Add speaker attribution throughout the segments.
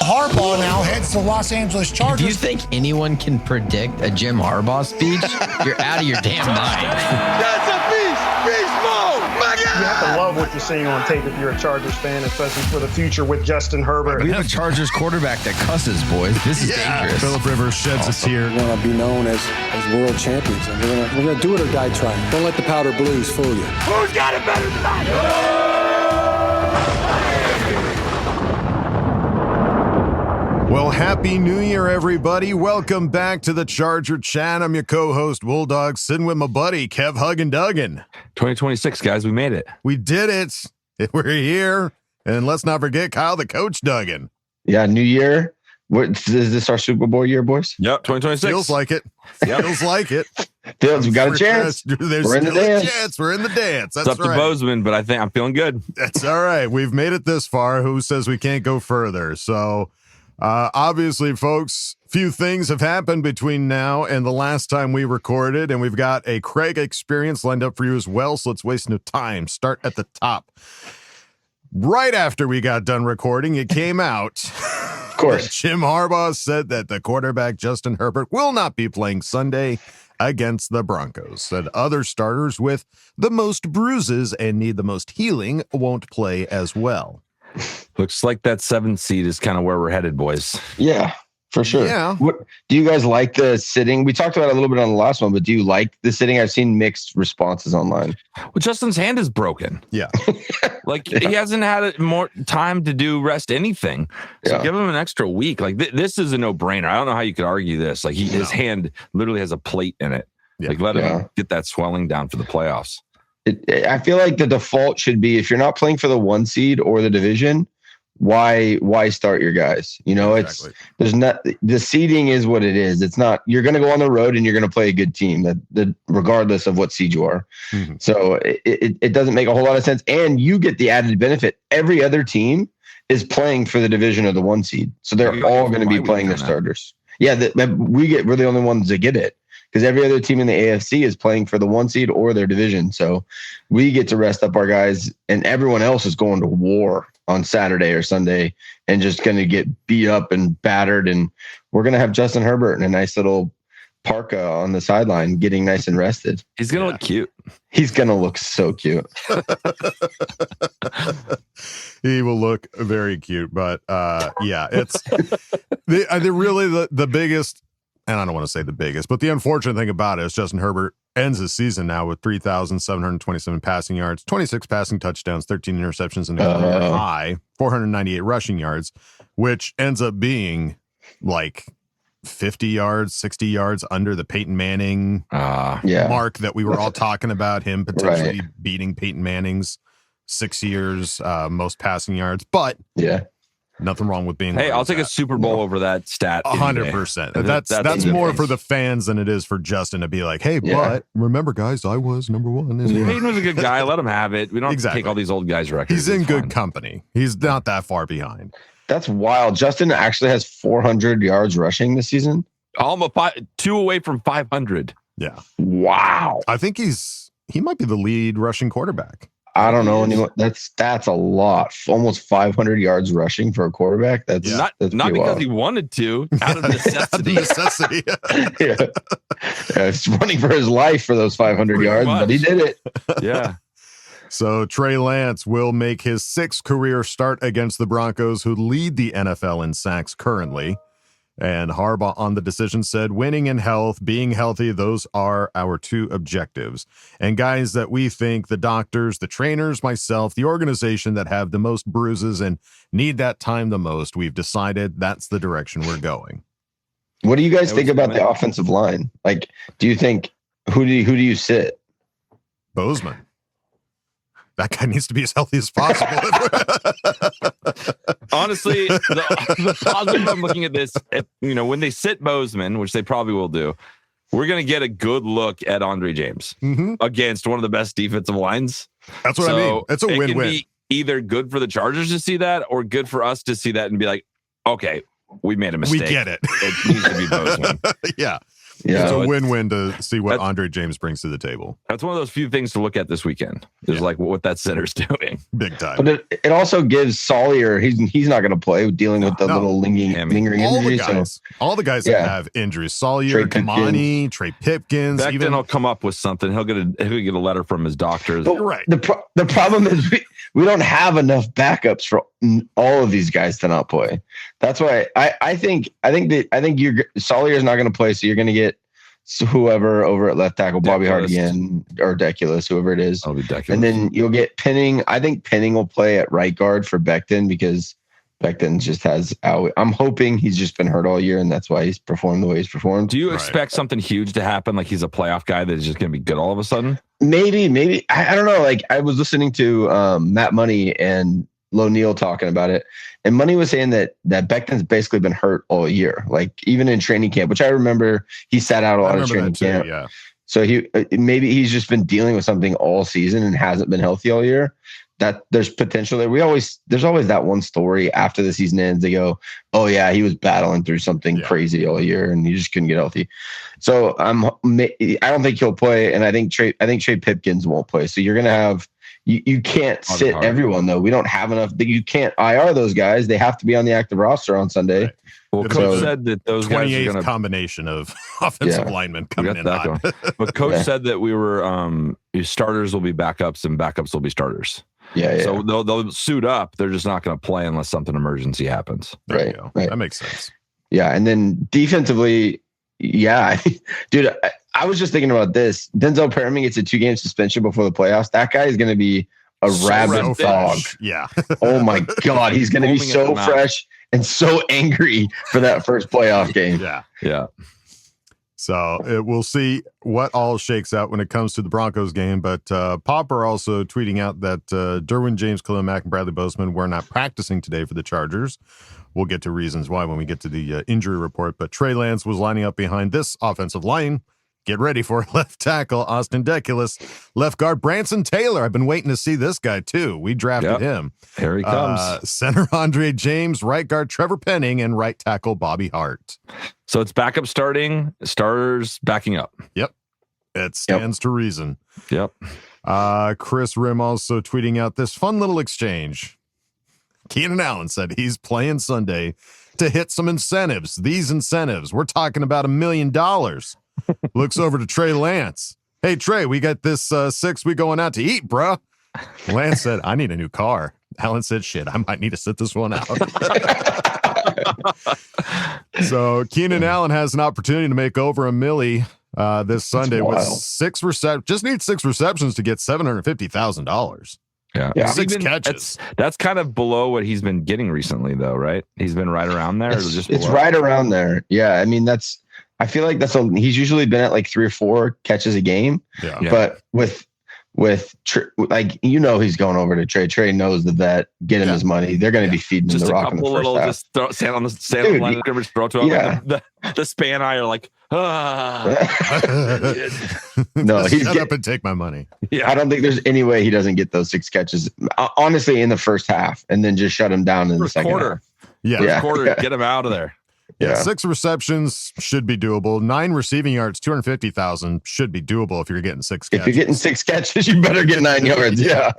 Speaker 1: Harbaugh now heads to Los Angeles Chargers.
Speaker 2: Do you think anyone can predict a Jim Harbaugh speech? You're out of your damn mind.
Speaker 3: That's a beast mode. My God.
Speaker 4: You have to love what you're seeing on tape if you're a Chargers fan, especially for the future with Justin Herbert.
Speaker 5: We have a Chargers quarterback that cusses, boys. This is dangerous.
Speaker 6: Phillip Rivers sheds a tear.
Speaker 7: We want to be known as world champions, and we're gonna do it or die trying. Don't let the powder blues fool you.
Speaker 3: Who's got it better than I?
Speaker 6: Well, Happy New Year, everybody. Welcome back to the Charger Chat. I'm your co-host, Bulldog, sitting with my buddy, Kev Huggin Duggan.
Speaker 5: 2026, guys. We made it.
Speaker 6: We did it. We're here. And let's not forget Kyle, the coach, Duggan.
Speaker 8: Yeah, new year. Is this our Super Bowl year, boys?
Speaker 5: Yep, 2026.
Speaker 6: Feels like it. Feels like it.
Speaker 8: Feels we got a chance.
Speaker 6: We're in the dance. We're in the dance. That's
Speaker 5: it's up to Bozeman, but I think I'm feeling good.
Speaker 6: That's all right. We've made it this far. Who says we can't go further? So, obviously, folks, few things have happened between now and the last time we recorded, and we've got a Craig experience lined up for you as well, so let's waste no time. Start at the top. Right after we got done recording, it came out.
Speaker 8: Of course.
Speaker 6: Jim Harbaugh said that the quarterback, Justin Herbert, will not be playing Sunday against the Broncos. Said other starters with the most bruises and need the most healing won't play as well.
Speaker 5: Looks like that 7th seed is kind of where we're headed, boys.
Speaker 8: Yeah, for sure.
Speaker 6: Yeah.
Speaker 8: What do you guys like the sitting? We talked about it a little bit on the last one, but do you like the sitting? I've seen mixed responses online.
Speaker 5: Well, Justin's hand is broken.
Speaker 6: Yeah.
Speaker 5: He hasn't had more time to rest anything. So give him an extra week. Like this is a no-brainer. I don't know how you could argue this. Like his hand literally has a plate in it. Yeah. Like let him get that swelling down for the playoffs.
Speaker 8: I feel like the default should be if you're not playing for the 1 seed or the division, why start your guys? You know, exactly. The seeding is what it is. It's not, you're going to go on the road and you're going to play a good team that regardless of what seed you are. Mm-hmm. So it doesn't make a whole lot of sense. And you get the added benefit. Every other team is playing for the division of the 1 seed. So they're all going to be playing their starters. Yeah. We're the only ones that get it. Because every other team in the AFC is playing for the 1 seed or their division. So we get to rest up our guys, and everyone else is going to war on Saturday or Sunday and just going to get beat up and battered. And we're going to have Justin Herbert in a nice little parka on the sideline getting nice and rested.
Speaker 5: He's going to look cute.
Speaker 8: He's going to look so cute.
Speaker 6: He will look very cute. But it's the biggest. And I don't want to say the biggest, but the unfortunate thing about it is Justin Herbert ends his season now with 3,727 passing yards, 26 passing touchdowns, 13 interceptions, and a career high 498 rushing yards, which ends up being like 50 yards, 60 yards under the Peyton Manning mark that we were all talking about, him potentially beating Peyton Manning's 6 years, most passing yards. But nothing wrong with being.
Speaker 5: Hey, I'll take a Super Bowl over that stat.
Speaker 6: 100%. That's more for the fans than it is for Justin to be like, hey, but remember, guys, I was number 1.
Speaker 5: Peyton was a good guy. Let him have it. We don't have to take all these old guys' records.
Speaker 6: He's in good company. He's not that far behind.
Speaker 8: That's wild. Justin actually has 400 yards rushing this season.
Speaker 5: Almost 2 away from 500.
Speaker 6: Yeah.
Speaker 8: Wow.
Speaker 6: I think he might be the lead rushing quarterback.
Speaker 8: I don't know anyone. That's a lot. Almost 500 yards rushing for a quarterback. That's
Speaker 5: not because wild. He wanted to, out of necessity.
Speaker 8: He's running for his life for those 500 yards, but he did it.
Speaker 5: Yeah.
Speaker 6: So Trey Lance will make his 6th career start against the Broncos, who lead the NFL in sacks currently. And Harbaugh on the decision said, winning and health, being healthy, those are our 2 objectives. And guys that we think, the doctors, the trainers, myself, the organization that have the most bruises and need that time the most, we've decided that's the direction we're going.
Speaker 8: What do you guys think about the offensive line? Like, do you think, who do you sit?
Speaker 6: Bozeman. That guy needs to be as healthy as possible.
Speaker 5: Honestly, the positive I'm looking at this, when they sit Bozeman, which they probably will do, we're going to get a good look at Andre James against one of the best defensive lines.
Speaker 6: That's what I mean. It's a win-win. It can
Speaker 5: be either good for the Chargers to see that or good for us to see that and be like, okay, we made a mistake.
Speaker 6: We get it.
Speaker 5: It needs to be Bozeman.
Speaker 6: Yeah.
Speaker 8: Yeah.
Speaker 6: It's a win-win to see what Andre James brings to the table.
Speaker 5: That's one of those few things to look at this weekend. Is like what that center's doing.
Speaker 6: Big time.
Speaker 8: But it also gives Sawyer, he's not going to play, dealing with the little lingering injuries.
Speaker 6: All the guys that have injuries. Sawyer, Kamani, Trey Pipkins.
Speaker 5: Becton will come up with something. He'll get a letter from his doctors.
Speaker 8: But
Speaker 6: right.
Speaker 8: The problem is we don't have enough backups for all of these guys to not play. That's why I think Sawyer's not going to play, so you're going to get whoever over at left tackle, Bobby Hart again, or Deculus, whoever it is. And then you'll get Penning. I think Penning will play at right guard for Becton because Becton just has out. I'm hoping he's just been hurt all year, and that's why he's performed the way he's performed.
Speaker 5: Do you expect something huge to happen? Like he's a playoff guy that is just going to be good all of a sudden?
Speaker 8: Maybe. I don't know. Like I was listening to Matt Money and Lo Neal talking about it, and Money was saying that Becton's basically been hurt all year, like even in training camp, which I remember he sat out a lot of training camp.
Speaker 6: Yeah.
Speaker 8: So maybe he's just been dealing with something all season and hasn't been healthy all year. That there's potential there. There's always that one story after the season ends. They go, "Oh yeah, he was battling through something crazy all year and he just couldn't get healthy." So I don't think he'll play, and I think Trey Pipkins won't play. So you're gonna have you can't sit everyone though. We don't have enough. You can't IR those guys. They have to be on the active roster on Sunday.
Speaker 6: Right.
Speaker 5: Well, Coach said that those guys are going to
Speaker 6: combination of offensive linemen coming in hot.
Speaker 5: But Coach said that we were starters will be backups and backups will be starters.
Speaker 8: Yeah.
Speaker 5: So they'll suit up. They're just not going to play unless something emergency happens.
Speaker 8: Right.
Speaker 6: That makes sense.
Speaker 8: Yeah, and then defensively, dude, I was just thinking about this. Denzel Perriman gets a 2-game suspension before the playoffs. That guy is going to be a rabid dog.
Speaker 6: Yeah.
Speaker 8: Oh my God, he's going to be so fresh and so angry for that first playoff game.
Speaker 6: Yeah. So we'll see what all shakes out when it comes to the Broncos game. But Popper also tweeting out that Derwin James, Khalil Mack, and Bradley Bozeman were not practicing today for the Chargers. We'll get to reasons why when we get to the injury report. But Trey Lance was lining up behind this offensive line. Get ready for left tackle Austin Deculus, left guard Branson Taylor. I've been waiting to see this guy too. We drafted him.
Speaker 5: Here he comes.
Speaker 6: Center Andre James, right guard Trevor Penning, and right tackle Bobby Hart.
Speaker 5: So it's backup starting, starters backing up.
Speaker 6: Yep. It stands to reason.
Speaker 5: Yep.
Speaker 6: Chris Rim also tweeting out this fun little exchange. Keenan Allen said he's playing Sunday to hit some incentives. These incentives, we're talking about $1 million. Looks over to Trey Lance. Hey, Trey, we got this 6 we going out to eat, bruh. Lance said, I need a new car. Allen said, shit, I might need to sit this one out. So Keenan Allen has an opportunity to make over $1 million this Sunday with 6 receptions. Just need 6 receptions to get $750,000.
Speaker 5: Yeah.
Speaker 6: 6 catches.
Speaker 5: That's kind of below what he's been getting recently, though, right? He's been right around there.
Speaker 8: It's right around there. Yeah. I mean, I feel like he's usually been at like 3 or 4 catches a game.
Speaker 6: Yeah.
Speaker 8: But with like, he's going over to Trey. Trey knows the vet, get him his money. They're going to be feeding him the rock in the first half.
Speaker 5: Just stand on the line of scrimmage, throw to him.
Speaker 8: Yeah.
Speaker 5: Like the span eye are like,
Speaker 8: no, he's
Speaker 6: shut up and take my money.
Speaker 8: Yeah. I don't think there's any way he doesn't get those 6 catches, honestly, in the first half, and then just shut him down in the second half.
Speaker 6: Yeah.
Speaker 5: Quarter, get him out of there.
Speaker 6: Yeah, 6 receptions should be doable. 9 receiving yards, 250,000 should be doable if you're getting 6 catches.
Speaker 8: If you're getting 6 catches, you better get 9 yards. Yeah.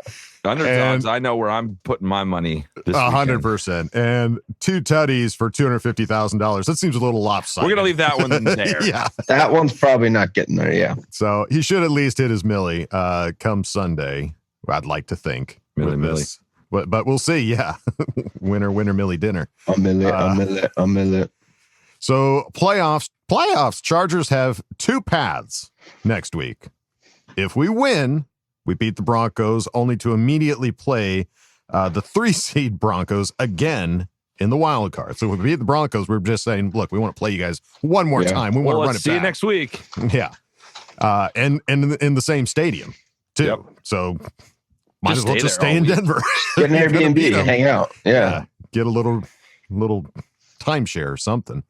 Speaker 5: Underdogs, I know where I'm putting my money.
Speaker 6: 100%. And 2 tutties for $250,000. That seems a little lopsided.
Speaker 5: We're gonna leave that one there.
Speaker 6: Yeah,
Speaker 8: that one's probably not getting there. Yeah.
Speaker 6: So he should at least hit his millie come Sunday. I'd like to think.
Speaker 5: Millie.
Speaker 6: But we'll see. Yeah, winner, millie dinner.
Speaker 8: A millie.
Speaker 6: So playoffs. Chargers have 2 paths next week. If we win, we beat the Broncos, only to immediately play the 3-seed Broncos again in the wild card. So if we beat the Broncos, we're just saying, look, we want to play you guys one more time. We want to run it back.
Speaker 5: See you next week.
Speaker 6: Yeah, and in the same stadium too. Yep. So might as well just stay in Denver.
Speaker 8: Get an Airbnb and hang out. Yeah.
Speaker 6: Get a little timeshare or something.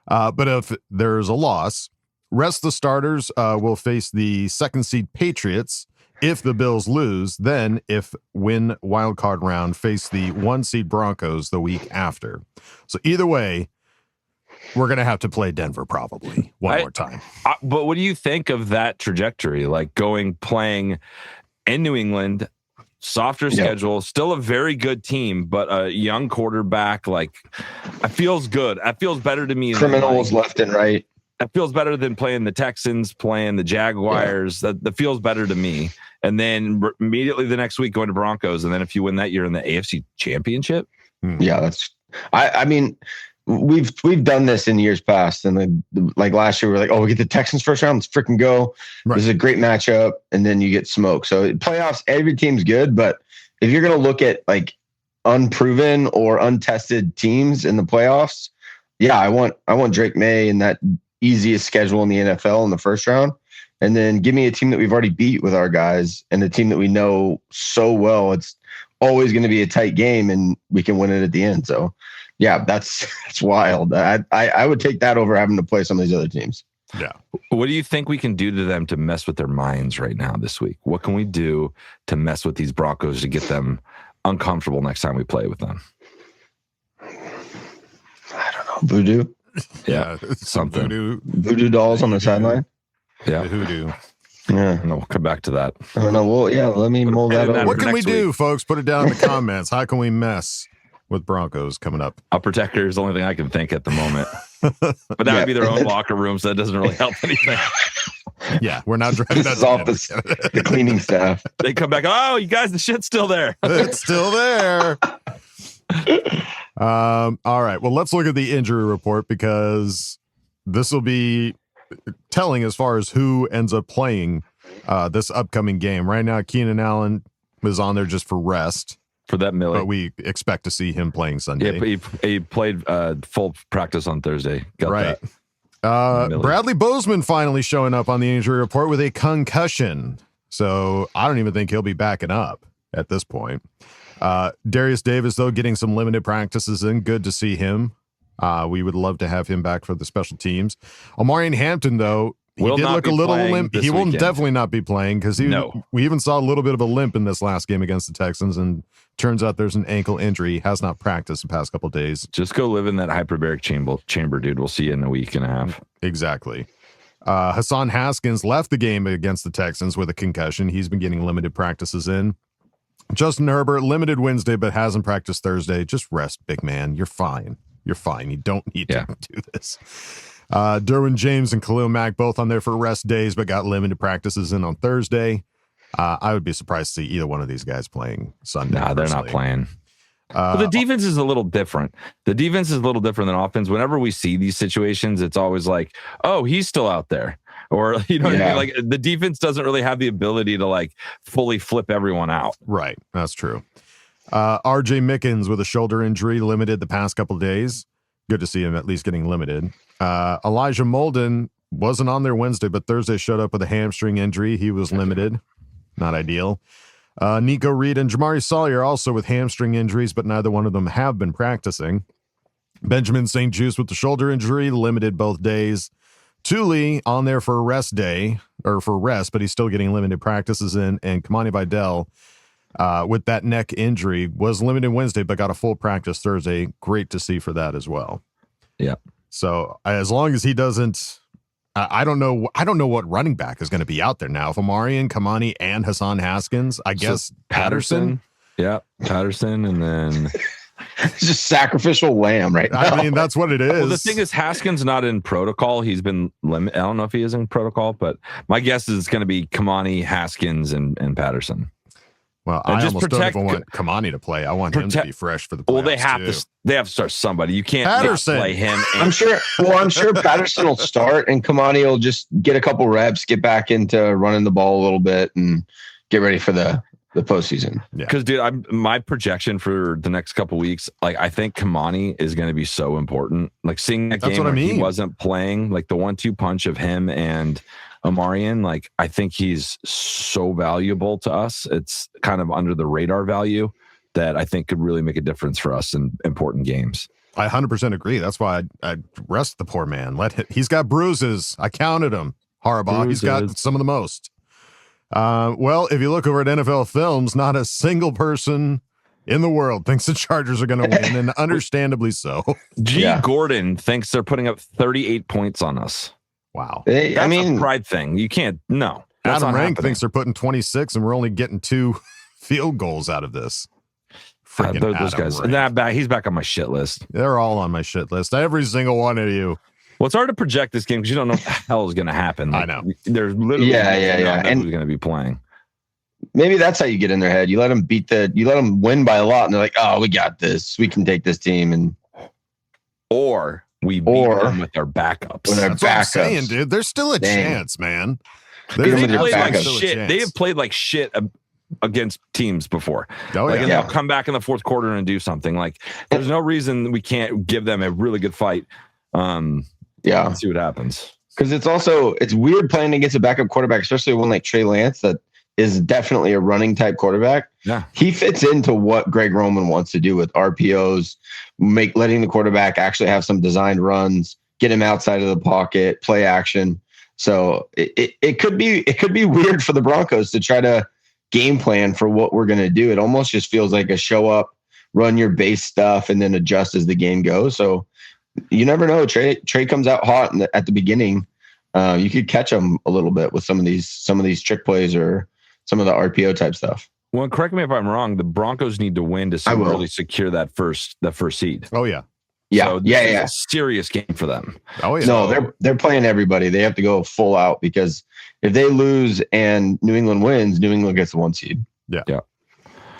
Speaker 6: But if there's a loss, rest of the starters will face the 2nd seed Patriots. If the Bills lose, then if win wild card round, face the 1 seed Broncos the week after. So either way, we're going to have to play Denver probably one more time.
Speaker 5: But what do you think of that trajectory? Like playing in New England, softer schedule, still a very good team, but a young quarterback. Like, it feels good. It feels better to me.
Speaker 8: Criminals left and right.
Speaker 5: It feels better than playing the Texans, playing the Jaguars. Yeah. That feels better to me. And then immediately the next week going to Broncos. And then if you win that, you're in the AFC Championship.
Speaker 8: Yeah, I mean, we've done this in years past. And like last year, we were like, oh, we get the Texans first round. Let's freaking go. Right. This is a great matchup. And then you get smoked. So playoffs, every team's good. But if you're going to look at like unproven or untested teams in the playoffs, yeah, I want Drake May and that easiest schedule in the NFL in the first round. And then give me a team that we've already beat with our guys and a team that we know so well. It's always going to be a tight game and we can win it at the end. So yeah, that's wild. I would take that over having to play some of these other teams.
Speaker 6: Yeah.
Speaker 5: What do you think we can do to them to mess with their minds right now this week? What can we do to mess with these Broncos to get them uncomfortable next time we play with them?
Speaker 8: I don't know. Voodoo.
Speaker 5: Yeah, something.
Speaker 8: Voodoo dolls on the sideline.
Speaker 5: Yeah,
Speaker 6: hoodoo.
Speaker 5: Yeah, and we'll come back to that.
Speaker 8: I don't know. Well, yeah, let me mold that up.
Speaker 6: What can we do, folks? Put it down in the comments. How can we mess with Broncos coming up?
Speaker 5: A protector is the only thing I can think at the moment. But that would be their own locker room, so that doesn't really help anything.
Speaker 6: Yeah, we're not driving that
Speaker 8: office. The cleaning staff.
Speaker 5: They come back. Oh, you guys, the shit's still there.
Speaker 6: It's still there. All right. Well, let's look at the injury report because this will be telling as far as who ends up playing this upcoming game. Right now, Keenan Allen was on there just for rest.
Speaker 5: For that Millie.
Speaker 6: But we expect to see him playing Sunday.
Speaker 5: Yeah, he played full practice on Thursday. Got
Speaker 6: right.
Speaker 5: That.
Speaker 6: Bradley Bozeman finally showing up on the injury report with a concussion. So I don't even think he'll be backing up at this point. Darius Davis, though, getting some limited practices in. Good to see him. We would love to have him back for the special teams. Omarion Hampton, though, he did look a little limp. He will definitely not be playing because we even saw a little bit of a limp in this last game against the Texans, and turns out there's an ankle injury. He has not practiced the past couple of days.
Speaker 5: Just go live in that hyperbaric chamber, dude. We'll see you in a week and a half.
Speaker 6: Exactly. Hassan Haskins left the game against the Texans with a concussion. He's been getting limited practices in. Justin Herbert, limited Wednesday, but hasn't practiced Thursday. Just rest, big man. You're fine. You're fine. You don't need to do this. Derwin James and Khalil Mack both on there for rest days, but got limited practices in on Thursday. I would be surprised to see either one of these guys playing Sunday.
Speaker 5: Nah, they're not playing. But the defense is a little different. The defense is a little different than offense. Whenever we see these situations, it's always like, oh, he's still out there. Or, you know what I mean? Like, the defense doesn't really have the ability to, like, fully flip everyone out.
Speaker 6: Right. That's true. RJ Mickens with a shoulder injury, limited the past couple of days. Good to see him at least getting limited. Elijah Molden wasn't on there Wednesday, but Thursday showed up with a hamstring injury. He was limited. Not ideal. Nico Reed and Jamari Sawyer also with hamstring injuries, but neither one of them have been practicing. Benjamin St. Juste with the shoulder injury, limited both days. Thule on there for a rest day, or for rest, but he's still getting limited practices in. And Kamani Vidal with that neck injury was limited Wednesday, but got a full practice Thursday. Great to see for that as well.
Speaker 5: Yeah.
Speaker 6: So as long as he doesn't, I don't know what running back is going to be out there now. If Omarion, Kamani, and Hassan Haskins, I guess
Speaker 5: Patterson. Yeah, Patterson, and then
Speaker 8: it's just sacrificial lamb, right?
Speaker 6: I mean, that's what it is.
Speaker 5: Well, the thing is, Haskins not in protocol. He's been limited. I don't know if he is in protocol, but my guess is it's going to be Kamani, Haskins, and Patterson.
Speaker 6: Well, I almost don't even want Kamani to play. I want him to be fresh for the playoffs.
Speaker 5: Well, they have to start somebody. You can't play him.
Speaker 8: I'm sure Patterson will start, and Kamani will just get a couple reps, get back into running the ball a little bit, and get ready for the postseason.
Speaker 5: Because, dude, my projection for the next couple weeks, like, I think Kamani is going to be so important. Like, seeing that game where he wasn't playing, like the 1-2 punch of him and Omarion, like, I think he's so valuable to us. It's kind of under the radar value that I think could really make a difference for us in important games.
Speaker 6: I 100% agree. That's why I'd rest the poor man. He's got bruises. I counted them. Harbaugh, he's got some of the most. Well, if you look over at NFL Films, not a single person in the world thinks the Chargers are going to win, and understandably so.
Speaker 5: Gordon thinks they're putting up 38 points on us.
Speaker 6: Wow.
Speaker 5: That's a pride thing. You can't, no.
Speaker 6: Adam Rank thinks they're putting 26, and we're only getting 2 field goals out of this.
Speaker 5: Those guys. He's back on my shit list.
Speaker 6: They're all on my shit list. Every single one of you.
Speaker 5: Well, it's hard to project this game because you don't know what the hell is going to happen.
Speaker 6: I know.
Speaker 5: There's literally and who's going to be playing.
Speaker 8: Maybe that's how you get in their head. You let them win by a lot, and they're like, "Oh, we got this. We can take this team."
Speaker 5: Or we beat them with our backups.
Speaker 6: That's what I'm saying, dude. There's still a chance, man.
Speaker 5: They played like shit. They have played like shit against teams before. And they'll come back in the fourth quarter and do something. Like, there's no reason we can't give them a really good fight. And see what happens.
Speaker 8: Because it's weird playing against a backup quarterback, especially one like Trey Lance that is definitely a running type quarterback.
Speaker 5: Yeah,
Speaker 8: he fits into what Greg Roman wants to do with RPOs, letting the quarterback actually have some designed runs, get him outside of the pocket, play action. So it could be weird for the Broncos to try to game plan for what we're going to do. It almost just feels like a show up, run your base stuff, and then adjust as the game goes. So you never know. Trey comes out hot at the beginning. You could catch him a little bit with some of these trick plays or some of the RPO type stuff.
Speaker 5: Well, correct me if I'm wrong. The Broncos need to win to really secure that first seed.
Speaker 6: Oh yeah.
Speaker 5: So this is a serious game for them.
Speaker 6: Oh yeah.
Speaker 8: No, they're playing everybody. They have to go full out because if they lose and New England wins, New England gets the 1 seed.
Speaker 6: Yeah.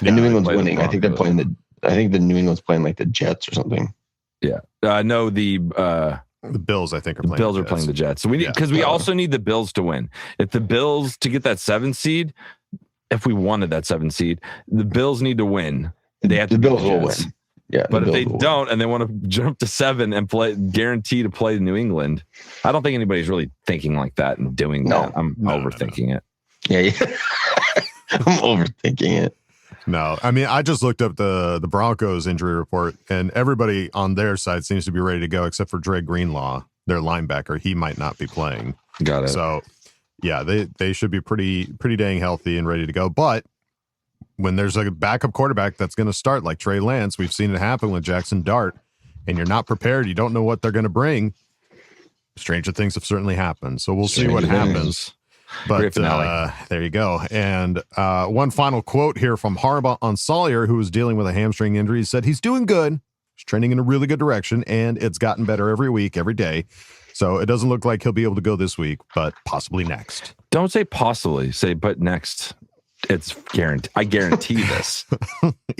Speaker 8: And New England's winning. I think the New England's playing like the Jets or something.
Speaker 5: Yeah. No, the
Speaker 6: Bills, I think, are playing.
Speaker 5: Bills are playing the Jets. So we need, because we also need the Bills to win. If the Bills to get that 7 seed, if we wanted that 7 seed, the Bills need to win. They have
Speaker 8: the Bills will win. Yeah,
Speaker 5: but if they don't and they want to jump to 7 and guarantee to play New England, I don't think anybody's really thinking like that and doing that. I'm overthinking it.
Speaker 8: Yeah. I'm overthinking it.
Speaker 6: No, I mean, I just looked up the Broncos injury report, and everybody on their side seems to be ready to go except for Dre Greenlaw, their linebacker. He might not be playing.
Speaker 5: Got it.
Speaker 6: So, yeah, they should be pretty dang healthy and ready to go. But when there's a backup quarterback that's going to start like Trey Lance, we've seen it happen with Jackson Dart, and you're not prepared, you don't know what they're going to bring. Stranger things have certainly happened. So we'll see what happens. But there you go. And one final quote here from Harbaugh on Sawyer, who was dealing with a hamstring injury. He said he's doing good. He's trending in a really good direction, and it's gotten better every week, every day. So it doesn't look like he'll be able to go this week, but possibly next.
Speaker 5: Don't say possibly. Say but next. It's guaranteed. I guarantee this.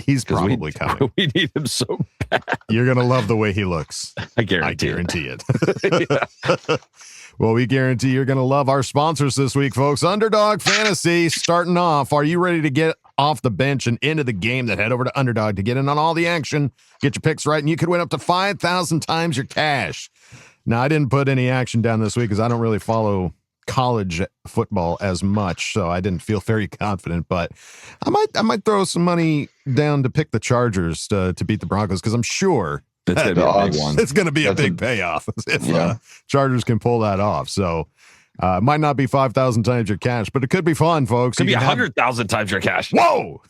Speaker 6: He's probably coming.
Speaker 5: We need him so bad.
Speaker 6: You're going to love the way he looks.
Speaker 5: I guarantee
Speaker 6: it. Well, we guarantee you're going to love our sponsors this week, folks. Underdog Fantasy starting off. Are you ready to get off the bench and into the game? Then head over to Underdog to get in on all the action. Get your picks right, and you could win up to 5,000 times your cash. Now, I didn't put any action down this week because I don't really follow college football as much, so I didn't feel very confident, but I might throw some money down to pick the Chargers to beat the Broncos, because I'm sure
Speaker 5: it's going to be a big one.
Speaker 6: It's going to be a big payoff if Chargers can pull that off. So it might not be 5,000 times your cash, but it could be fun, folks.
Speaker 5: Could be 100,000 times your cash.
Speaker 6: Whoa!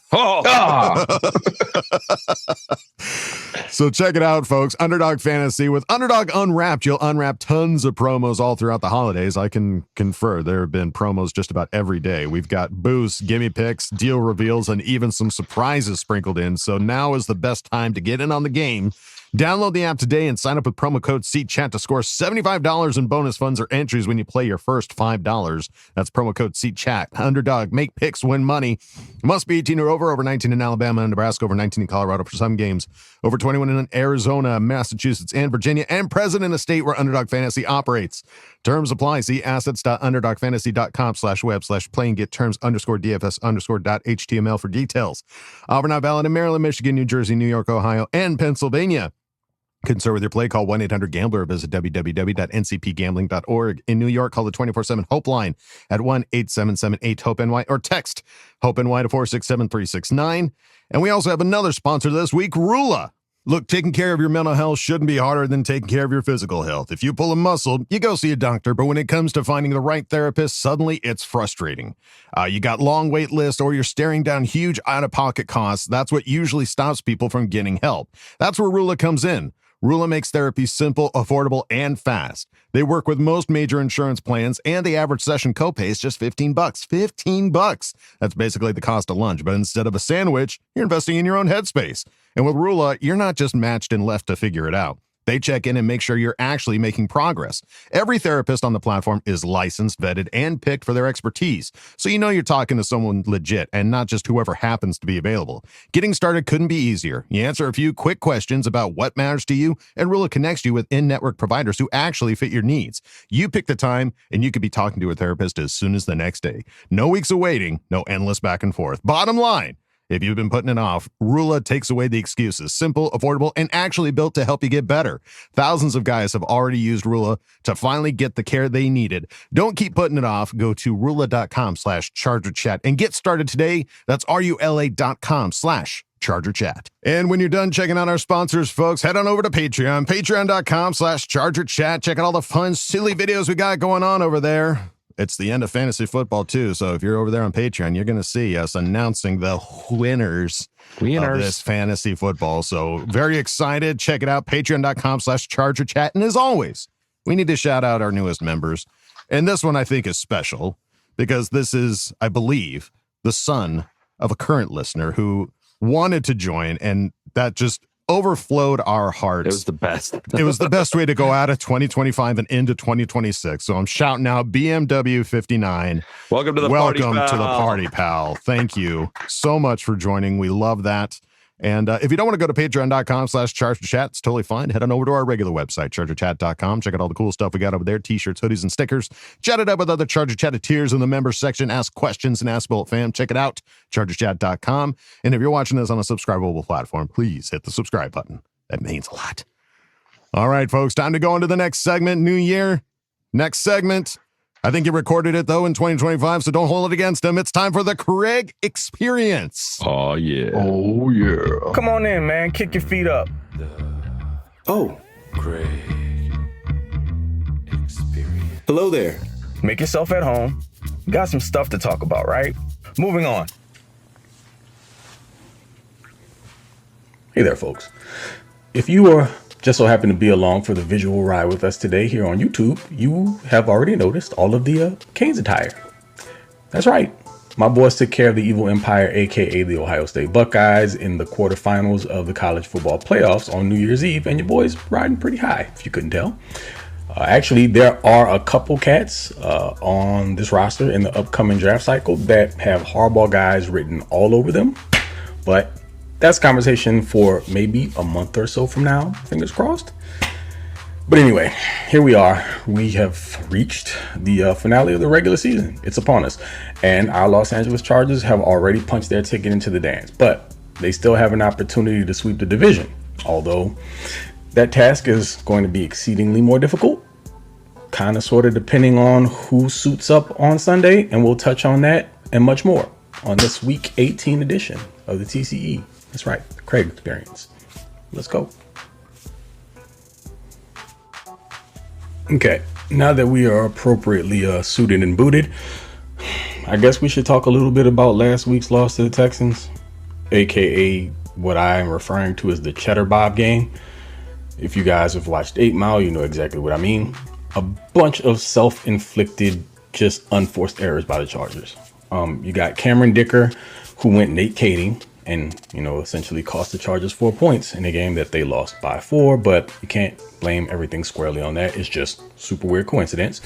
Speaker 6: So check it out, folks. Underdog Fantasy. With Underdog Unwrapped, you'll unwrap tons of promos all throughout the holidays. I can confer there have been promos just about every day. We've got boosts, gimme picks, deal reveals, and even some surprises sprinkled in. So now is the best time to get in on the game. Download the app today and sign up with promo code CCHAT to score $75 in bonus funds or entries when you play your first $5. That's promo code CCHAT. Underdog, make picks, win money. Must be 18 or over 19 in Alabama and Nebraska, over 19 in Colorado for some games, over 21 in Arizona, Massachusetts, and Virginia, and present in a state where Underdog Fantasy operates. Terms apply. See assets.underdogfantasy.com/web/play get terms _DFS_.html for details. Offer not valid in Maryland, Michigan, New Jersey, New York, Ohio, and Pennsylvania. Concern with your play, call 1-800-GAMBLER or visit www.ncpgambling.org. In New York, call the 24/7 Hope line at 1-877-8-HOPE-NY or text HOPE-NY to 467-369. And we also have another sponsor this week, Rula. Look, taking care of your mental health shouldn't be harder than taking care of your physical health. If you pull a muscle, you go see a doctor, but when it comes to finding the right therapist, suddenly it's frustrating. You got long wait lists or you're staring down huge out-of-pocket costs. That's what usually stops people from getting help. That's where Rula comes in. Rula makes therapy simple, affordable, and fast. They work with most major insurance plans, and the average session copay is just $15. $15. That's basically the cost of lunch, but instead of a sandwich, you're investing in your own headspace. And with Rula, you're not just matched and left to figure it out. They check in and make sure you're actually making progress. Every therapist on the platform is licensed, vetted, and picked for their expertise, so you know you're talking to someone legit and not just whoever happens to be available. Getting started couldn't be easier. You answer a few quick questions about what matters to you, and Rula connects you with in-network providers who actually fit your needs. You pick the time, and you could be talking to a therapist as soon as the next day. No weeks of waiting, no endless back and forth. Bottom line, if you've been putting it off, Rula takes away the excuses. Simple, affordable, and actually built to help you get better. Thousands of guys have already used Rula to finally get the care they needed. Don't keep putting it off. Go to Rula.com/ChargerChat and get started today. That's RULA.com/ChargerChat. And when you're done checking out our sponsors, folks, head on over to Patreon. Patreon.com/ChargerChat. Check out all the fun, silly videos we got going on over there. It's the end of fantasy football, too. So if you're over there on Patreon, you're going to see us announcing the winners of this fantasy football. So very excited. Check it out. Patreon.com/ChargerChat. And as always, we need to shout out our newest members. And this one I think is special because this is, I believe, the son of a current listener who wanted to join. And that just overflowed our hearts.
Speaker 5: It was the best.
Speaker 6: It was the best way to go out of 2025 and into 2026. So I'm shouting out BMW 59.
Speaker 5: Welcome to the party, pal.
Speaker 6: Welcome to the party, pal. Thank you so much for joining. We love that. And if you don't want to go to patreon.com/ChargerChat, it's totally fine. Head on over to our regular website, chargerchat.com. Check out all the cool stuff we got over there, t-shirts, hoodies, and stickers. Chat it up with other Charger Chatteteers in the members section. Ask questions and ask Bolt fam. Check it out, chargerchat.com. And if you're watching this on a subscribable platform, please hit the subscribe button. That means a lot. All right, folks, time to go into the next segment. New year, next segment. I think you recorded it, though, in 2025, so don't hold it against him. It's time for the Craig Experience.
Speaker 5: Oh, yeah.
Speaker 8: Oh, yeah.
Speaker 9: Come on in, man. Kick your feet up.
Speaker 7: Oh,
Speaker 3: Craig Experience.
Speaker 7: hello there.
Speaker 9: Make yourself at home. Got some stuff to talk about, right? Moving on.
Speaker 10: Hey there, folks. If you are just so happen to be along for the visual ride with us today here on YouTube, you have already noticed all of the Canes attire. That's right. My boys took care of the evil empire, aka the Ohio State Buckeyes, in the quarterfinals of the college football playoffs on New Year's Eve, and your boys riding pretty high, if you couldn't tell. Actually, there are a couple cats on this roster in the upcoming draft cycle that have Harbaugh guys written all over them, but that's a conversation for maybe a month or so from now, fingers crossed. But anyway, here we are. We have reached the finale of the regular season. It's upon us. And our Los Angeles Chargers have already punched their ticket into the dance. But they still have an opportunity to sweep the division. Although that task is going to be exceedingly more difficult. Kind of sort of depending on who suits up on Sunday. And we'll touch on that and much more on this week 18 edition of the TCE. That's right, the Craig Experience. Let's go. Okay, now that we are appropriately suited and booted, I guess we should talk a little bit about last week's loss to the Texans, aka what I am referring to as the Cheddar Bob game. If you guys have watched 8 Mile, you know exactly what I mean. A bunch of self-inflicted, just unforced errors by the Chargers. You got Cameron Dicker, who went Nate Kading, and, essentially cost the Chargers 4 points in a game that they lost by 4, but you can't blame everything squarely on that. It's just super weird coincidence.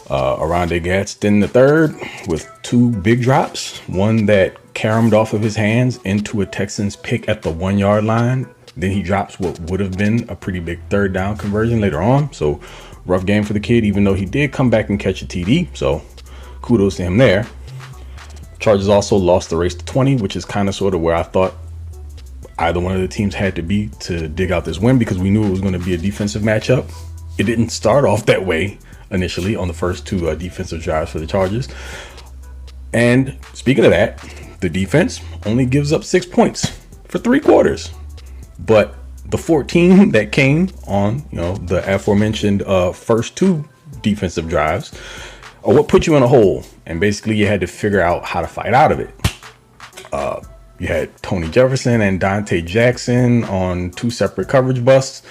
Speaker 10: Arande Gadsden III with 2 big drops, one that caromed off of his hands into a Texans pick at the 1 yard line. Then he drops what would have been a pretty big 3rd down conversion later on. So rough game for the kid, even though he did come back and catch a TD. So kudos to him there. Chargers also lost the race to 20, which is kind of sort of where I thought either one of the teams had to be to dig out this win, because we knew it was going to be a defensive matchup. It didn't start off that way initially on the first 2 defensive drives for the Chargers. And speaking of that, the defense only gives up 6 points for 3 quarters. But the 14 that came on, the aforementioned first 2 defensive drives are what put you in a hole. And basically you had to figure out how to fight out of it. You had Tony Jefferson and Dante Jackson on 2 separate coverage busts.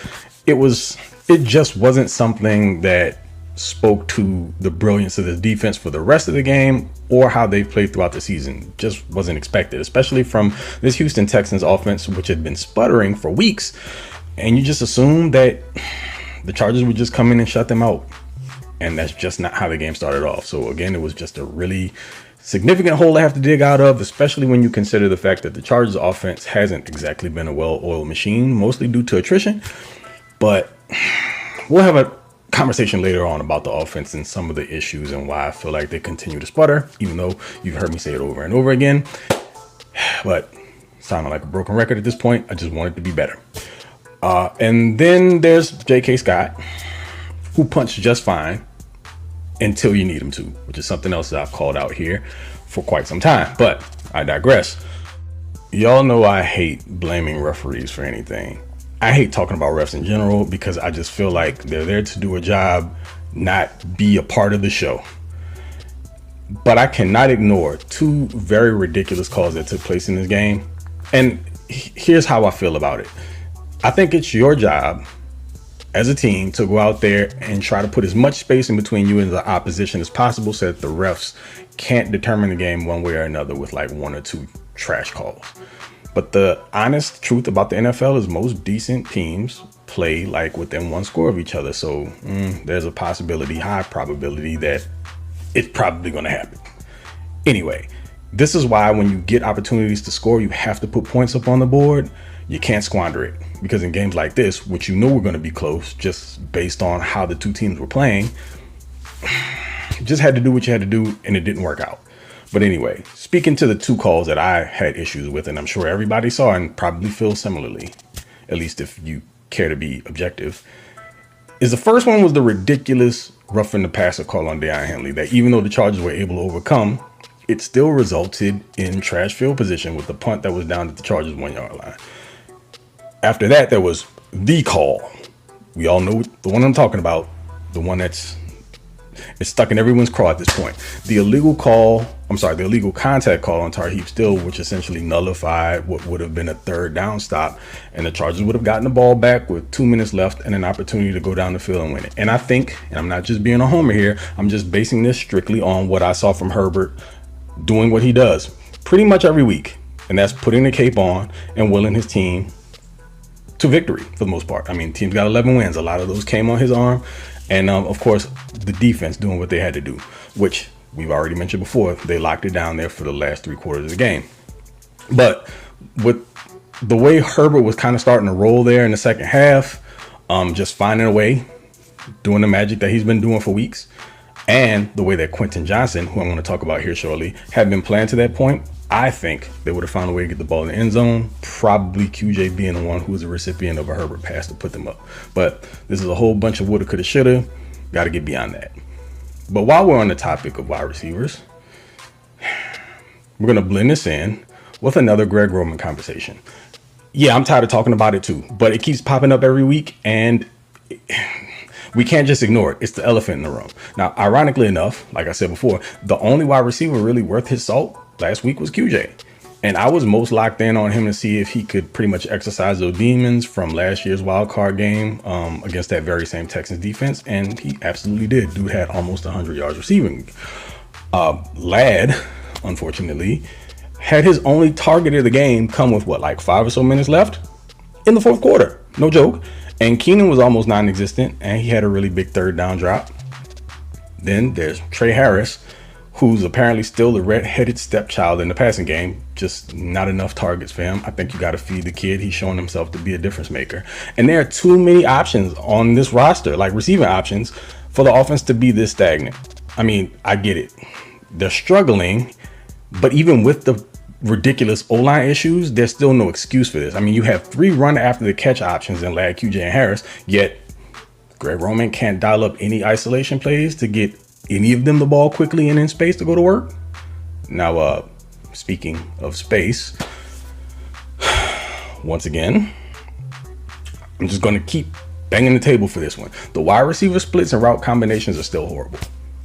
Speaker 10: It just wasn't something that spoke to the brilliance of the defense for the rest of the game or how they played throughout the season. Just wasn't expected, especially from this Houston Texans offense, which had been sputtering for weeks. And you just assumed that the Chargers would just come in and shut them out. And that's just not how the game started off. So again, it was just a really significant hole to have to dig out of, especially when you consider the fact that the Chargers offense hasn't exactly been a well-oiled machine, mostly due to attrition. But we'll have a conversation later on about the offense and some of the issues and why I feel like they continue to sputter, even though you've heard me say it over and over again. But sounding like a broken record at this point. I just want it to be better. And then there's J.K. Scott, who punched just fine until you need him to, which is something else that I've called out here for quite some time. But I digress. Y'all know I hate blaming referees for anything. I hate talking about refs in general because I just feel like they're there to do a job, not be a part of the show. But I cannot ignore 2 very ridiculous calls that took place in this game. And here's how I feel about it. I think it's your job as a team to go out there and try to put as much space in between you and the opposition as possible so that the refs can't determine the game one way or another with like 1 or 2 trash calls. But the honest truth about the NFL is most decent teams play like within 1 score of each other. So there's a possibility, high probability, that it's probably going to happen. Anyway, this is why when you get opportunities to score, you have to put points up on the board. You can't squander it, because in games like this, which you know were going to be close just based on how the 2 teams were playing, you just had to do what you had to do, and it didn't work out. But anyway, speaking to the 2 calls that I had issues with, and I'm sure everybody saw and probably feels similarly, at least if you care to be objective, is the first one was the ridiculous roughing the passer call on Deion Henley that even though the Chargers were able to overcome, it still resulted in trash field position with the punt that was down at the Chargers 1-yard line. After that, there was the call. We all know the one I'm talking about, the one it's stuck in everyone's craw at this point. The illegal contact call on Tarheeb Still, which essentially nullified what would have been a 3rd down stop, and the Chargers would have gotten the ball back with 2 minutes left and an opportunity to go down the field and win it. And I think, and I'm not just being a homer here, I'm just basing this strictly on what I saw from Herbert doing what he does pretty much every week, and that's putting the cape on and willing his team to victory for the most part. I mean, team's got 11 wins. A lot of those came on his arm. And of course, the defense doing what they had to do, which we've already mentioned before. They locked it down there for the last 3 quarters of the game. But with the way Herbert was kind of starting to roll there in the second half, just finding a way, doing the magic that he's been doing for weeks, and the way that Quentin Johnson, who I'm going to talk about here shortly, had been playing to that point, I think they would have found a way to get the ball in the end zone, probably QJ being the one who was a recipient of a Herbert pass to put them up. But this is a whole bunch of woulda, coulda, shoulda. Got to get beyond that. But while we're on the topic of wide receivers, we're going to blend this in with another Greg Roman conversation. Yeah, I'm tired of talking about it too, but it keeps popping up every week, and we can't just ignore it. It's the elephant in the room. Now, ironically enough, like I said before, the only wide receiver really worth his salt last week was QJ. And I was most locked in on him to see if he could pretty much exercise those demons from last year's wild card game against that very same Texans defense. And he absolutely did. Dude had almost 100 yards receiving. Ladd, unfortunately, had his only target of the game come with like 5 or so minutes left in the 4th quarter. No joke. And Keenan was almost non-existent, and he had a really big 3rd down drop. Then there's Trey Harris, who's apparently still the red-headed stepchild in the passing game. Just not enough targets for him. I think you got to feed the kid. He's shown himself to be a difference maker. And there are too many options on this roster, like receiving options, for the offense to be this stagnant. I mean, I get it. They're struggling, but even with the ridiculous O-line issues, there's still no excuse for this. I mean, you have 3 run after the catch options in Ladd, QJ, and Harris, yet Greg Roman can't dial up any isolation plays to get any of them the ball quickly and in space to go to work. Now, speaking of space, once again, I'm just going to keep banging the table for this one. The wide receiver splits and route combinations are still horrible.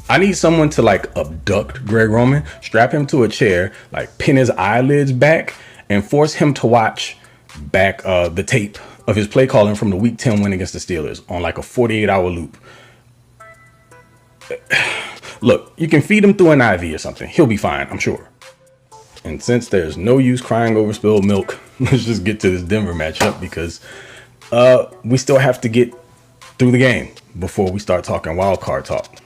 Speaker 10: I need someone to like abduct Greg Roman, strap him to a chair, like pin his eyelids back, and force him to watch back the tape of his play calling from the Week 10 win against the Steelers on like a 48-hour loop. Look, you can feed him through an IV or something. He'll be fine, I'm sure. And since there's no use crying over spilled milk, let's just get to this Denver matchup because we still have to get through the game before we start talking wild card talk.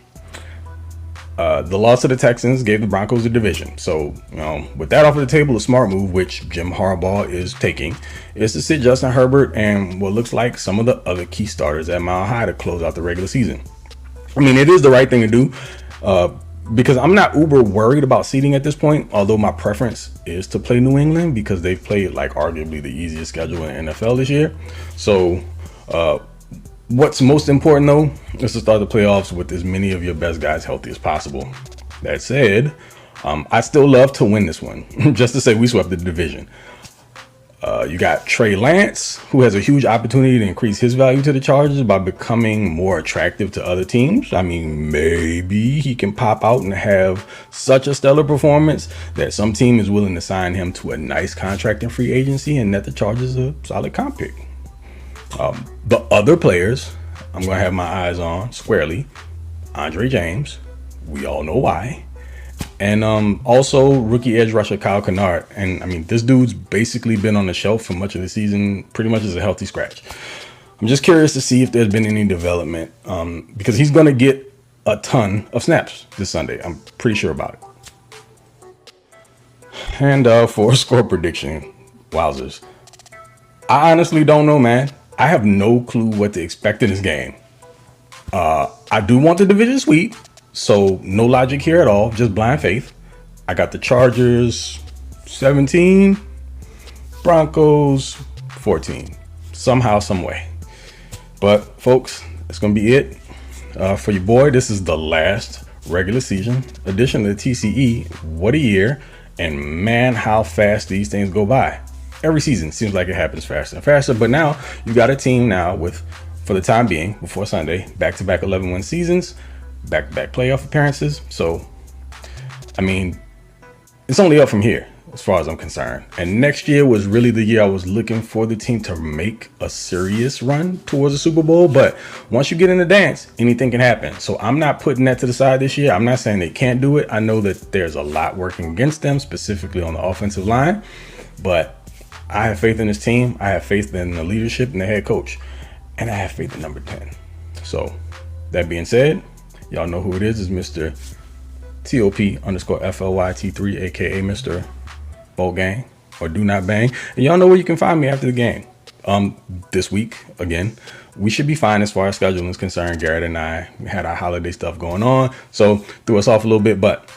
Speaker 10: The loss to the Texans gave the Broncos the division. So, with that off of the table, a smart move, which Jim Harbaugh is taking, is to sit Justin Herbert and what looks like some of the other key starters at Mile High to close out the regular season. I mean, it is the right thing to do because I'm not uber worried about seeding at this point, although my preference is to play New England because they've played like arguably the easiest schedule in NFL this year. So, what's most important, though, is to start the playoffs with as many of your best guys healthy as possible. That said, I still love to win this one, just to say we swept the division. You got Trey Lance, who has a huge opportunity to increase his value to the Chargers by becoming more attractive to other teams. I mean, maybe he can pop out and have such a stellar performance that some team is willing to sign him to a nice contract in free agency and net the Chargers a solid comp pick. The other players I'm going to have my eyes on squarely, Andre James, we all know why, and also rookie edge rusher Kyle Kennard. And I mean, this dude's basically been on the shelf for much of the season, pretty much as a healthy scratch. I'm just curious to see if there's been any development because he's going to get a ton of snaps this Sunday. I'm pretty sure about it. And for a score prediction, wowzers, I honestly don't know, man. I have no clue what to expect in this game. I do want the division sweep, so no logic here at all, just blind faith. I got the Chargers 17, Broncos 14, somehow, some way. But folks, that's gonna be it for your boy. This is the last regular season edition of the TCE. What a year, and man, how fast these things go by. Every season seems like it happens faster and faster, but now you got a team now with, for the time being, before Sunday, back-to-back 11-win seasons, back-to-back playoff appearances. So, I mean, it's only up from here as far as I'm concerned. And next year was really the year I was looking for the team to make a serious run towards the Super Bowl. But once you get in the dance, anything can happen. So I'm not putting that to the side this year. I'm not saying they can't do it. I know that there's a lot working against them, specifically on the offensive line. But I have faith in this team. I have faith in the leadership and the head coach. And I have faith in number 10. So that being said, y'all know who it is. It's Mr. TOP_FLYT3, aka Mr. Bowl Gang or Do Not Bang. And y'all know where you can find me after the game. This week, again, we should be fine as far as scheduling is concerned. Garrett and I had our holiday stuff going on, so threw us off a little bit, but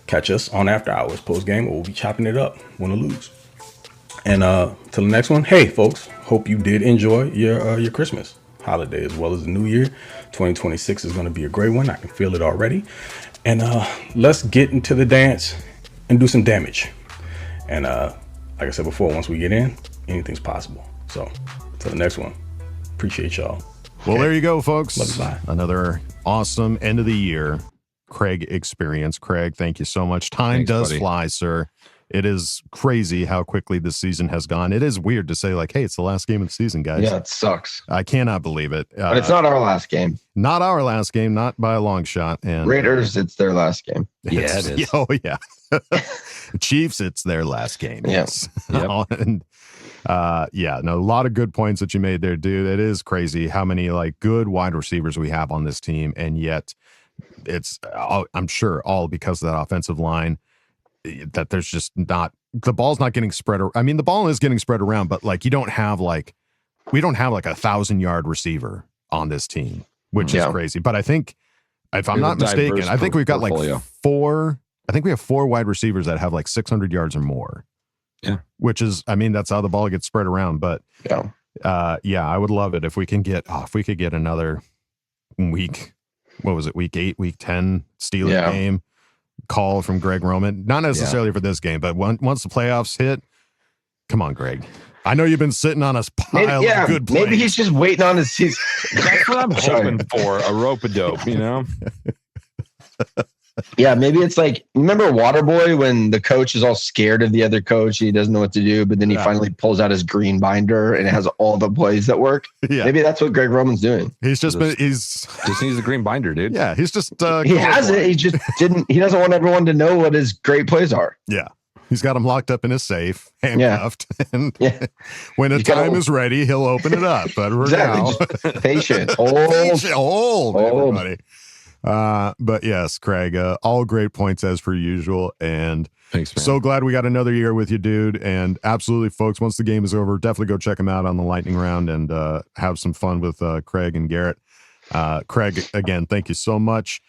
Speaker 10: catch us on After Hours post game, or we'll be chopping it up, win or lose. And till the next one, hey folks, hope you did enjoy your Christmas holiday as well as the New Year. 2026 is going to be a great one. I can feel it already. And let's get into the dance and do some damage. And like I said before, once we get in, anything's possible. So till the next one, appreciate y'all.
Speaker 6: Well, there you go, folks.
Speaker 10: Love you, bye.
Speaker 6: Another awesome end of the year Craig experience. Craig, thank you so much. Thanks, does buddy. Fly, sir. It is crazy how quickly this season has gone. It is weird to say, like, hey, it's the last game of the season, guys.
Speaker 8: Yeah, it sucks.
Speaker 6: I cannot believe it.
Speaker 8: But it's not our last game.
Speaker 6: Not our last game, not by a long shot. And
Speaker 8: Raiders, it's their last game.
Speaker 5: Yeah, it is.
Speaker 6: Oh, yeah. Chiefs, it's their last game.
Speaker 8: Yes.
Speaker 6: Yep. And yeah, no, a lot of good points that you made there, dude. It is crazy how many like good wide receivers we have on this team. And yet it's, I'm sure, all because of that offensive line. That there's just not, the ball's not getting spread. I mean, the ball is getting spread around, but like we don't have like a 1,000-yard receiver on this team, which is crazy. But I think, if I'm not mistaken, I think we've got like four wide receivers that have like 600 yards or more.
Speaker 5: Yeah.
Speaker 6: Which is, I mean, that's how the ball gets spread around. But yeah, I would love it if we can get, if we could get another week, what was it, week 8, week 10 Steelers game. Call from Greg Roman, not necessarily for this game, but once the playoffs hit, come on, Greg, I know you've been sitting on a pile of good plays.
Speaker 8: Maybe he's just waiting on his season.
Speaker 5: That's what I'm hoping for, a rope-a-dope, you know?
Speaker 8: Yeah, maybe it's like, remember Waterboy when the coach is all scared of the other coach and he doesn't know what to do, but then he finally pulls out his green binder and it has all the plays that work? Yeah. Maybe that's what Greg Roman's doing.
Speaker 6: He's just
Speaker 5: needs the green binder, dude.
Speaker 6: Yeah, he's just
Speaker 8: he has it. He just he doesn't want everyone to know what his great plays are.
Speaker 6: Yeah. He's got them locked up in his safe, handcuffed, and when the time is ready, he'll open it up. But we're now
Speaker 8: patient,
Speaker 6: old, everybody. But yes, Craig, all great points as per usual, and
Speaker 5: thanks, man.
Speaker 6: So glad we got another year with you, dude. And absolutely, folks, once the game is over, definitely go check him out on the Lightning Round and have some fun with Craig and Garrett. Craig, again, thank you so much.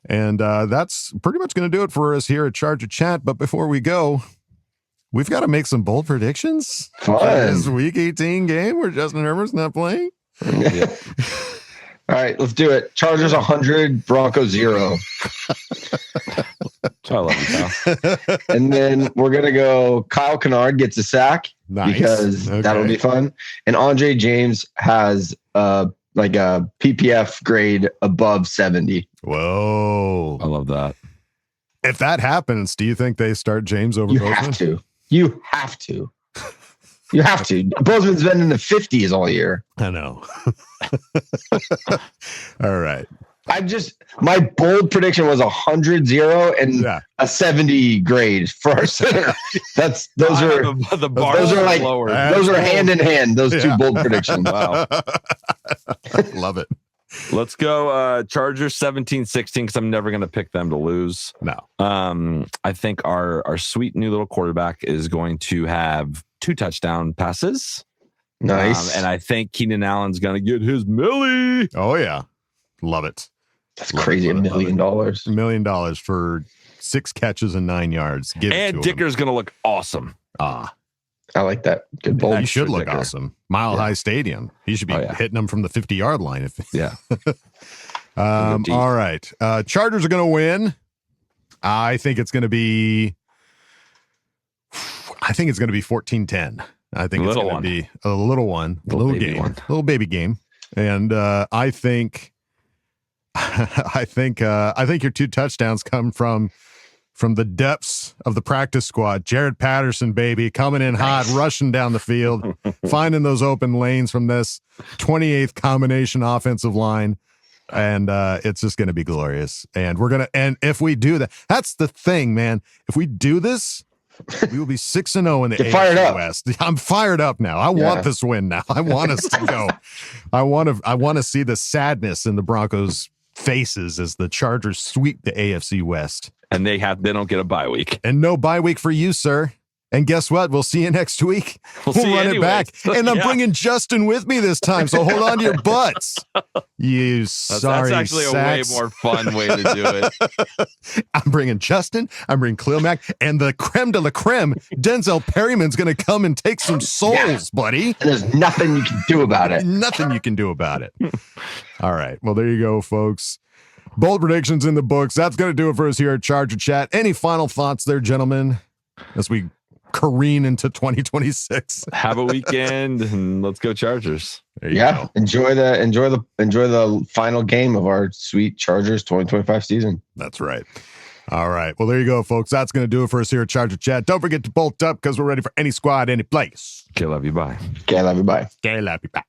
Speaker 6: And that's pretty much going to do it for us here at Charger Chat. But before we go, we've got to make some bold predictions.
Speaker 8: Fun.
Speaker 6: This Week 18 game where Justin Herbert's not playing.
Speaker 8: Yeah. All right, let's do it. Chargers 100, Broncos 0.
Speaker 5: I love you, Kyle.
Speaker 8: And then we're going to go Kyle Kennard gets a sack because that'll be fun. And Andre James has like a PPF grade above 70.
Speaker 6: Whoa.
Speaker 5: I love that.
Speaker 6: If that happens, do you think they start James over Bozeman?
Speaker 8: You have to. You have to. Bozeman's been in the 50s all year.
Speaker 6: I know. All right.
Speaker 8: My bold prediction was 100-0 and a 70 grade for our center. Those are hand in hand. Those two bold predictions.
Speaker 5: Wow.
Speaker 6: Love it.
Speaker 5: Let's go Chargers 17-16 because I'm never going to pick them to lose.
Speaker 6: No.
Speaker 5: I think our sweet new little quarterback is going to have 2 touchdown passes.
Speaker 8: Nice.
Speaker 5: And I think Keenan Allen's going to get his milli.
Speaker 6: Oh, yeah. Love it.
Speaker 8: That's crazy. $1 million.
Speaker 6: $1 million for 6 catches and 9 yards.
Speaker 5: And Dicker's going to look awesome.
Speaker 6: I
Speaker 8: like that. Good bold.
Speaker 6: He should look awesome. Mile High Stadium. He should be hitting them from the 50-yard line. All right. Chargers are going to win. I think it's going to be 14-10. I think it's going to be a little one, a little game, a little baby game. And I think your 2 touchdowns come from the depths of the practice squad. Jared Patterson, baby, coming in hot, rushing down the field, finding those open lanes from this 28th combination offensive line. And it's just going to be glorious. And if we do that, that's the thing, man. If we do this, we will be 6-0 in the AFC West. I'm fired up now. I want this win now. I want us to go. I want to see the sadness in the Broncos' faces as the Chargers sweep the AFC West.
Speaker 5: And they don't get a bye week.
Speaker 6: And no bye week for you, sir. And guess what? We'll see you next week. We'll run it back. And I'm bringing Justin with me this time, so hold on to your butts. That's
Speaker 5: actually a way more fun way to do it.
Speaker 6: I'm bringing Justin. I'm bringing Khalil Mack. And the creme de la creme, Denzel Perryman's going to come and take some souls, buddy.
Speaker 8: And there's nothing you can do about it.
Speaker 6: Nothing you can do about it. All right. Well, there you go, folks. Bold predictions in the books. That's going to do it for us here at Charger Chat. Any final thoughts there, gentlemen, as we careen into 2026?
Speaker 5: Have a weekend and let's go Chargers.
Speaker 8: Go. Enjoy the final game of our sweet Chargers 2025 season.
Speaker 6: That's right. All right. Well, there you go, folks. That's going to do it for us here at Charger Chat. Don't forget to bolt up because we're ready for any squad, any place.
Speaker 5: Okay, love you. Bye.
Speaker 8: Okay, love you. Bye.
Speaker 6: Okay, love you. Bye.